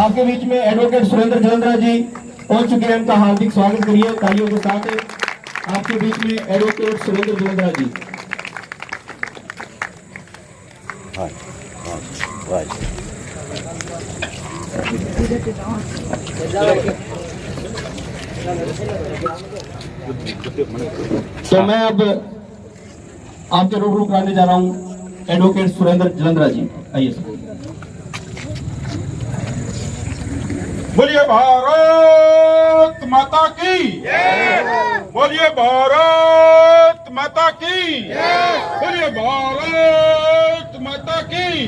आपके बीच में एडवोकेट सुरेंद्र जलंधरा जी पहुंच चुके हैं, उनका हार्दिक स्वागत करिए तालियों के साथ। आपके बीच में एडवोकेट सुरेंद्र जलंधरा जी। तो मैं अब आपके रूबरू कराने जा रहा हूं एडवोकेट सुरेंद्र जलंधरा जी। आइए सर। बोलिए भारत माता की, बोलिए भारत माता की, बोलिए भारत माता की।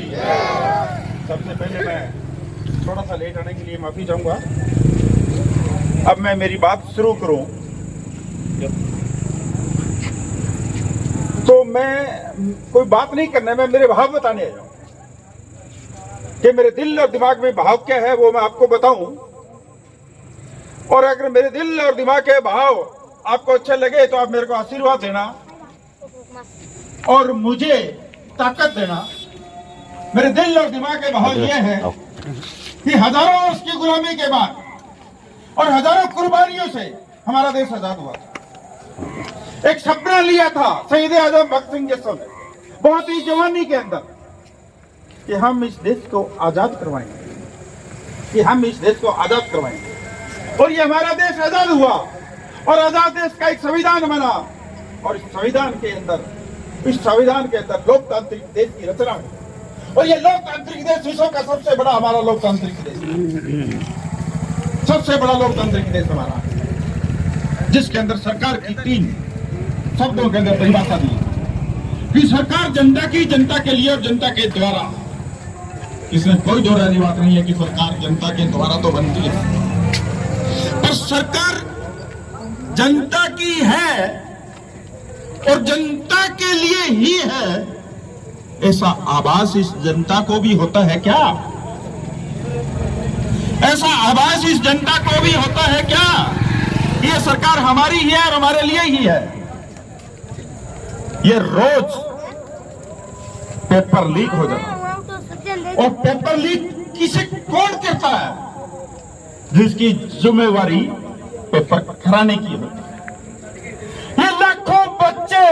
सबसे पहले मैं थोड़ा सा लेट आने के लिए माफी चाहूंगा। अब मैं मेरी बात शुरू करूं तो मैं कोई बात नहीं करना, मैं मेरे भाव बताने आया हूं कि मेरे दिल और दिमाग में भाव क्या है वो मैं आपको बताऊं। और अगर मेरे दिल और दिमाग के भाव आपको अच्छे लगे तो आप मेरे को आशीर्वाद देना और मुझे ताकत देना। मेरे दिल और दिमाग के भाव ये है कि हजारों वर्ष की गुलामी के बाद और हजारों कुर्बानियों से हमारा देश आजाद हुआ था। एक सपना लिया था शहीद आजम भगत सिंह जैसों ने बहुत ही जवानी के अंदर कि हम इस देश को आजाद करवाएंगे, कि हम इस देश को आजाद करवाएंगे। और ये हमारा देश आजाद हुआ और आजाद देश का एक संविधान बना और इस संविधान के अंदर लोकतांत्रिक देश की रचना हुई। और ये लोकतांत्रिक देश विश्व का सबसे बड़ा हमारा लोकतांत्रिक देश, सबसे बड़ा लोकतांत्रिक देश हमारा, जिसके अंदर सरकार की 3 शब्दों के अंदर परिभाषा दी कि सरकार जनता की, जनता के लिए और जनता के द्वारा। इसमें कोई दोहराने बात नहीं है कि सरकार जनता के द्वारा तो बनती है, पर सरकार जनता की है और जनता के लिए ही है, ऐसा आभास इस जनता को भी होता है क्या? ऐसा आभास इस जनता को भी होता है क्या? ये सरकार हमारी ही है और हमारे लिए ही है। ये रोज पेपर लीक हो जाता है और पेपर लीक किसे कौन करता है? जिसकी जिम्मेवारी पेपर कराने की होती है। ये लाखों बच्चे,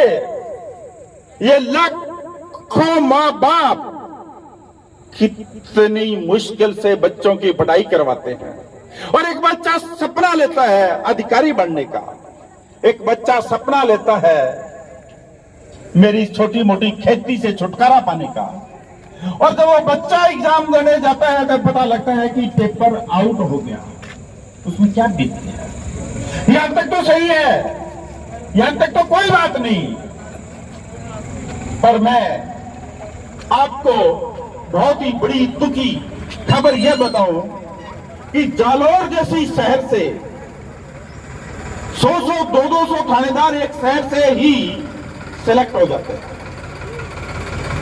ये लाखों माँ बाप कितनी मुश्किल से बच्चों की पढ़ाई करवाते हैं। और एक बच्चा सपना लेता है अधिकारी बनने का, एक बच्चा सपना लेता है मेरी छोटी मोटी खेती से छुटकारा पाने का। और जब वो बच्चा एग्जाम देने जाता है तो पता लगता है कि पेपर आउट हो गया, उसमें क्या बीतती है। यहां तक तो सही है, यहां तक तो कोई बात नहीं, पर मैं आपको बहुत ही बड़ी दुखी खबर यह बताऊं कि जालोर जैसी शहर से 100-100, 200 थानेदार एक शहर से ही सिलेक्ट हो जाते हैं।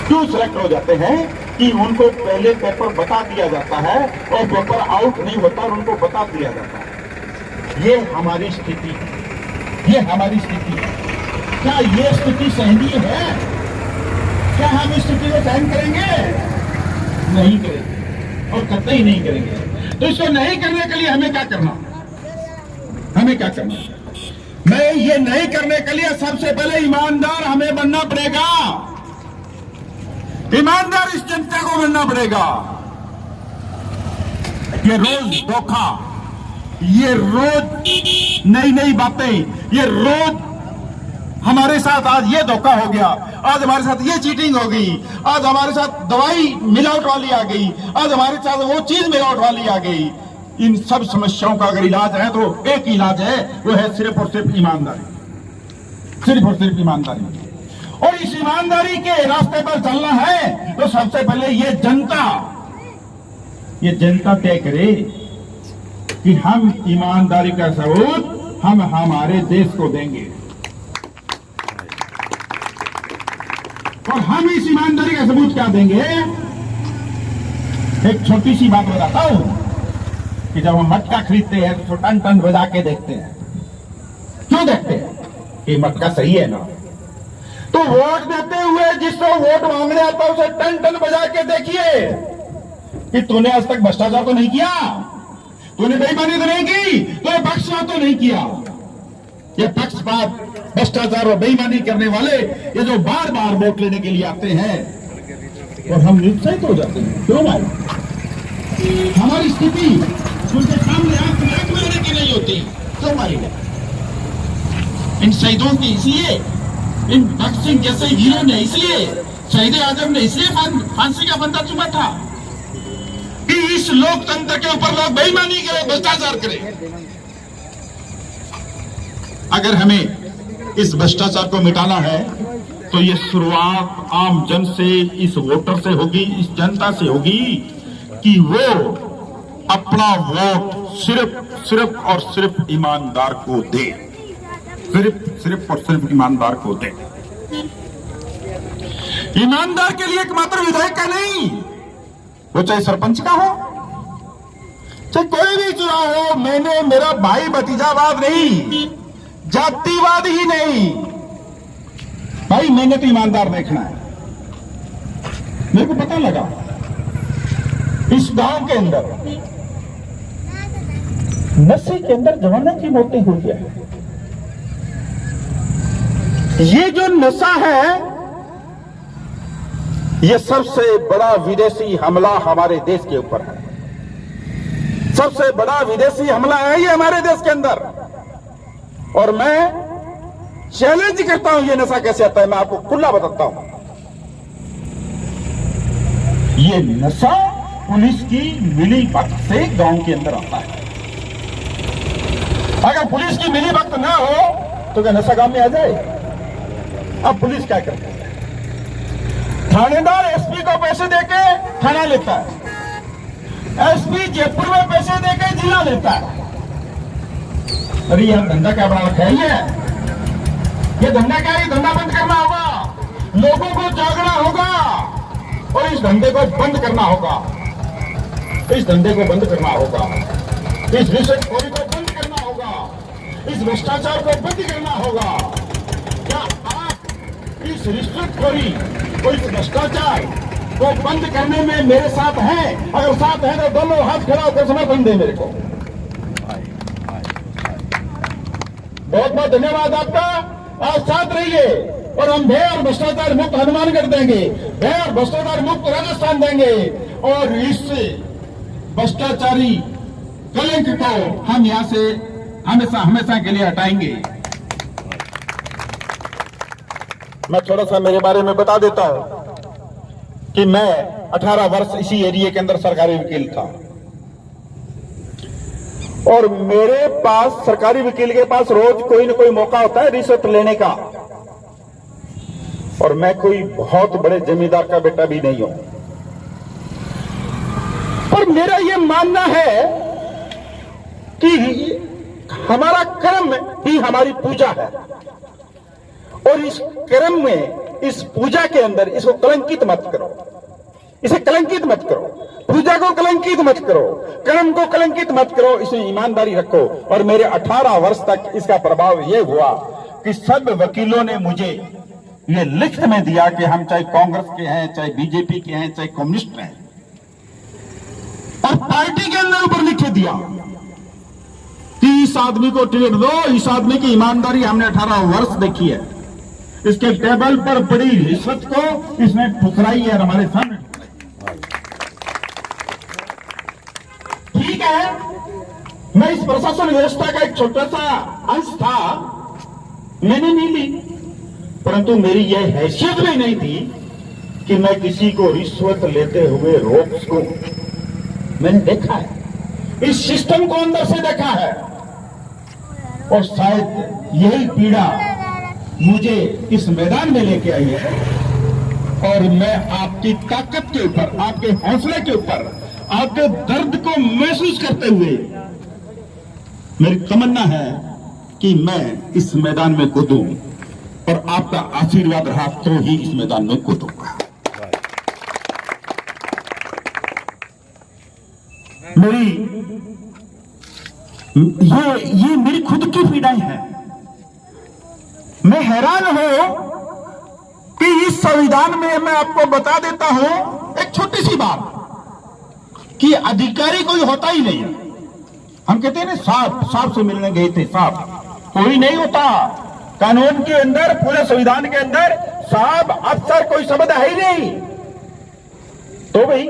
क्यों सिलेक्ट हो जाते हैं? कि उनको पहले पेपर बता दिया जाता है और पेपर आउट नहीं होता और उनको बता दिया जाता है। ये हमारी स्थिति है, ये हमारी स्थिति है। क्या ये स्थिति सहनीय है? क्या हम इस स्थिति को सहन करेंगे? नहीं करेंगे और कतई नहीं करेंगे। तो इसको नहीं करने के लिए हमें क्या करना? हमें क्या करना? मैं ये नहीं करने के लिए सबसे पहले ईमानदार हमें बनना पड़ेगा, ईमानदार इस जनता को बनना पड़ेगा। ये रोज धोखा, ये रोज नई नई बातें, ये रोज हमारे साथ आज ये धोखा हो गया, आज हमारे साथ ये चीटिंग हो गई, आज हमारे साथ दवाई मिलावट वाली आ गई, आज हमारे साथ वो चीज मिलावट वाली आ गई। इन सब समस्याओं का अगर इलाज है तो एक इलाज है, वो है सिर्फ और सिर्फ ईमानदारी, सिर्फ और सिर्फ ईमानदारी। और इस ईमानदारी के रास्ते पर चलना है तो सबसे पहले ये जनता तय करे कि हम ईमानदारी का सबूत हम हमारे देश को देंगे। और हम इस ईमानदारी का सबूत क्या देंगे? एक छोटी सी बात बताता हूं कि जब हम मटका खरीदते हैं तो टन टन बजा के देखते हैं। क्यों देखते हैं? कि मटका सही है ना। तो वोट देते हुए जिसको वोट मांगने आता है उसे टन टन बजा के देखिए कि तूने आज तक भ्रष्टाचार तो नहीं किया, तूने बेईमानी तो नहीं की, तूने पक्षपात तो नहीं किया। ये पक्षपात, भ्रष्टाचार और बेईमानी करने वाले ये जो बार बार वोट लेने के लिए आते हैं और हम निरुत्साहित हो जाते हैं। क्यों भाई? हमारी स्थिति उनके सामने आंख में आने की नहीं होती। क्यों मारेगा? इन शहीदों की इसलिए, इन भगत सिंह जैसे हीरो ने इसलिए, शहीद आजम ने इसलिए फांसी का फंदा चुका था कि इस लोकतंत्र के ऊपर लोग बेईमानी करें, भ्रष्टाचार करें। अगर हमें इस भ्रष्टाचार को मिटाना है तो ये शुरुआत आम जन से, इस वोटर से होगी, इस जनता से होगी कि वो अपना वोट सिर्फ और सिर्फ ईमानदार को दे, सिर्फ और सिर्फ ईमानदार को दे। ईमानदार के लिए एकमात्र विधायक का नहीं, वो चाहे सरपंच का हो, चाहे कोई भी चुनाव हो। मैंने मेरा भाई भतीजावाद नहीं, जातिवाद ही नहीं, भाई मैंने तो ईमानदार देखना है। मेरे को पता लगा इस गांव के अंदर नशे के अंदर जवानों की मौतें हुई है। ये जो नशा है, ये सबसे बड़ा विदेशी हमला हमारे देश के ऊपर है। सबसे बड़ा विदेशी हमला है ये हमारे देश के अंदर। और मैं चैलेंज करता हूं, ये नशा कैसे आता है मैं आपको खुला बताता हूं। ये नशा पुलिस की मिलीभगत से गांव के अंदर आता है। अगर पुलिस की मिलीभगत ना हो तो क्या नशा गांव में आ जाए? अब पुलिस क्या करती है? थानेदार एसपी को पैसे देके थाना लेता है, एसपी जयपुर में पैसे देके जिला लेता है। अरे यह धंधा क्या बना रखा है? ये धंधा क्या है? धंधा बंद करना होगा, लोगों को जागना होगा और इस धंधे को बंद करना होगा। इस धंधे को बंद करना होगा, इस रिश्वतखोरी को बंद करना होगा, इस भ्रष्टाचार को बंद करना होगा। क्या आप इस रिश्वतखोरी और इस भ्रष्टाचार को बंद करने में मेरे साथ हैं? अगर साथ हैं तो दोनों हाथ खड़ा होकर समर्थन दें मेरे को। बहुत बहुत धन्यवाद आपका। आप साथ रहिए और हम भय और भ्रष्टाचार मुक्त हनुमानगढ़ देंगे, भय और भ्रष्टाचार मुक्त राजस्थान देंगे और इस भ्रष्टाचारी कलंक को हम यहां से हमेशा के लिए हटाएंगे। मैं थोड़ा सा मेरे बारे में बता देता हूं कि मैं 18 वर्ष इसी एरिया के अंदर सरकारी वकील था और मेरे पास, सरकारी वकील के पास रोज कोई न कोई मौका होता है रिश्वत लेने का। और मैं कोई बहुत बड़े जमींदार का बेटा भी नहीं हूं, पर मेरा यह मानना है कि हमारा कर्म ही हमारी पूजा है और इस कर्म में, इस पूजा के अंदर इसको कलंकित मत करो, इसे कलंकित मत करो, पूजा को कलंकित मत करो, कर्म को कलंकित मत करो, इसमें ईमानदारी रखो। और मेरे 18 वर्ष तक इसका प्रभाव यह हुआ कि सब वकीलों ने मुझे ये लिखित में दिया कि हम चाहे कांग्रेस के हैं, चाहे बीजेपी के हैं, चाहे कम्युनिस्ट हैं, और पार्टी के अंदर ऊपर लिख दिया कि इस आदमी को टिकट दो, इस आदमी की ईमानदारी हमने 18 वर्ष देखी है, इसके टेबल पर पड़ी रिश्वत को इसने ठुकराई है हमारे सामने। ठीक है, मैं इस प्रशासन व्यवस्था का एक छोटा सा अंश था, मैंने नहीं ली, परंतु मेरी यह हैसियत भी नहीं थी कि मैं किसी को रिश्वत लेते हुए रोक सकूं। मैंने देखा है, इस सिस्टम को अंदर से देखा है और शायद यही पीड़ा मुझे इस मैदान में लेके आई है। और मैं आपकी ताकत के ऊपर, आपके हौसले के ऊपर, आपके दर्द को महसूस करते हुए मेरी तमन्ना है कि मैं इस मैदान में कूदूं और आपका आशीर्वाद रहा तो ही इस मैदान में कूदूंगा। ये मेरी खुद की पीड़ाएं हैं। मैं हैरान हूं कि इस संविधान में, मैं आपको बता देता हूं एक छोटी सी बात, कि अधिकारी कोई होता ही नहीं है। हम कहते हैं ना सांप से मिलने गए थे, सांप कोई नहीं होता कानून के अंदर, पूरे संविधान के अंदर सांप अफसर कोई शब्द है ही नहीं। तो भाई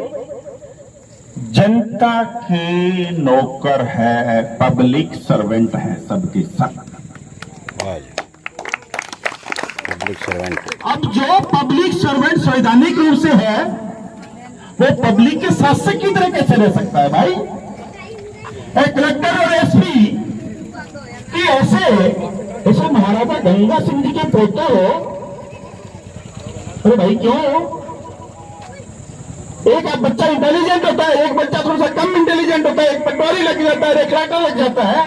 जनता के नौकर है, पब्लिक सर्वेंट है सबके सब। Public servant. अब जो पब्लिक सर्वेंट संवैधानिक रूप से है वो पब्लिक के शासक की तरह कैसे रह सकता है भाई? एक कलेक्टर और एसपी कि ऐसे महाराजा गंगा सिंह जी के पोते हो। अरे भाई क्यों? एक बच्चा इंटेलिजेंट होता है, एक बच्चा थोड़ा सा कम इंटेलिजेंट होता है, एक पटवारी लग जाता है, एक कलेक्टर लग जाता है,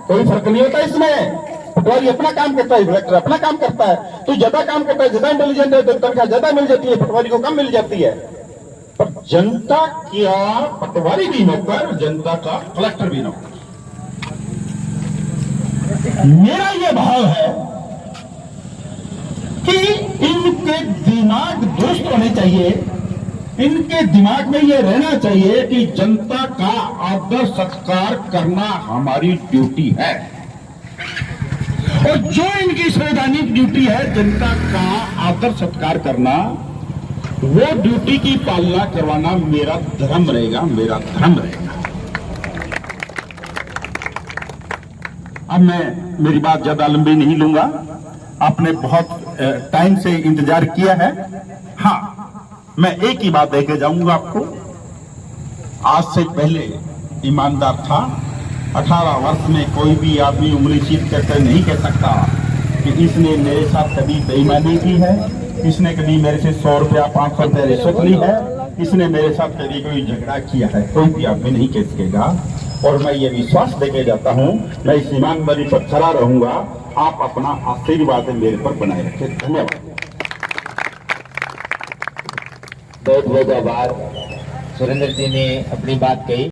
कोई फर्क नहीं होता इसमें। पटवारी अपना काम करता है, कलेक्टर अपना काम करता है। तो ज्यादा काम करता है, ज्यादा इंटेलिजेंट है तो तनख्वाह ज्यादा मिल जाती है, पटवारी को कम मिल जाती है। पर जनता क्या पटवारी भी नौकर, जनता का कलेक्टर भी नौकर। मेरा यह भाव है कि इनके दिमाग दुरुस्त होने चाहिए, इनके दिमाग में यह रहना चाहिए कि जनता का आदर सत्कार करना हमारी ड्यूटी है, और जो इनकी संवैधानिक ड्यूटी है जनता का आदर सत्कार करना, वो ड्यूटी की पालना करवाना मेरा धर्म रहेगा, मेरा धर्म रहेगा। अब मैं मेरी बात ज्यादा लंबी नहीं लूंगा, आपने बहुत टाइम से इंतजार किया है। हाँ, मैं एक ही बात देके जाऊंगा आपको। आज से पहले ईमानदार था। 18 वर्ष में कोई भी आदमी उंगली सीध करके नहीं कह सकता कि इसने मेरे साथ कभी बेईमानी की है, इसने कभी मेरे से 100 रुपया 500 रुपया रिश्वत ली है, इसने मेरे साथ कभी कोई झगड़ा किया है, कोई भी आदमी नहीं कह सकेगा। और मैं ये विश्वास देके जाता हूं, मैं इस ईमानदारी पर खड़ा रहूंगा। आप अपना आशीर्वाद मेरे पर बनाए रखें। धन्यवाद। बहुत बहुत आभार। सुरेंद्र जी ने अपनी बात कही।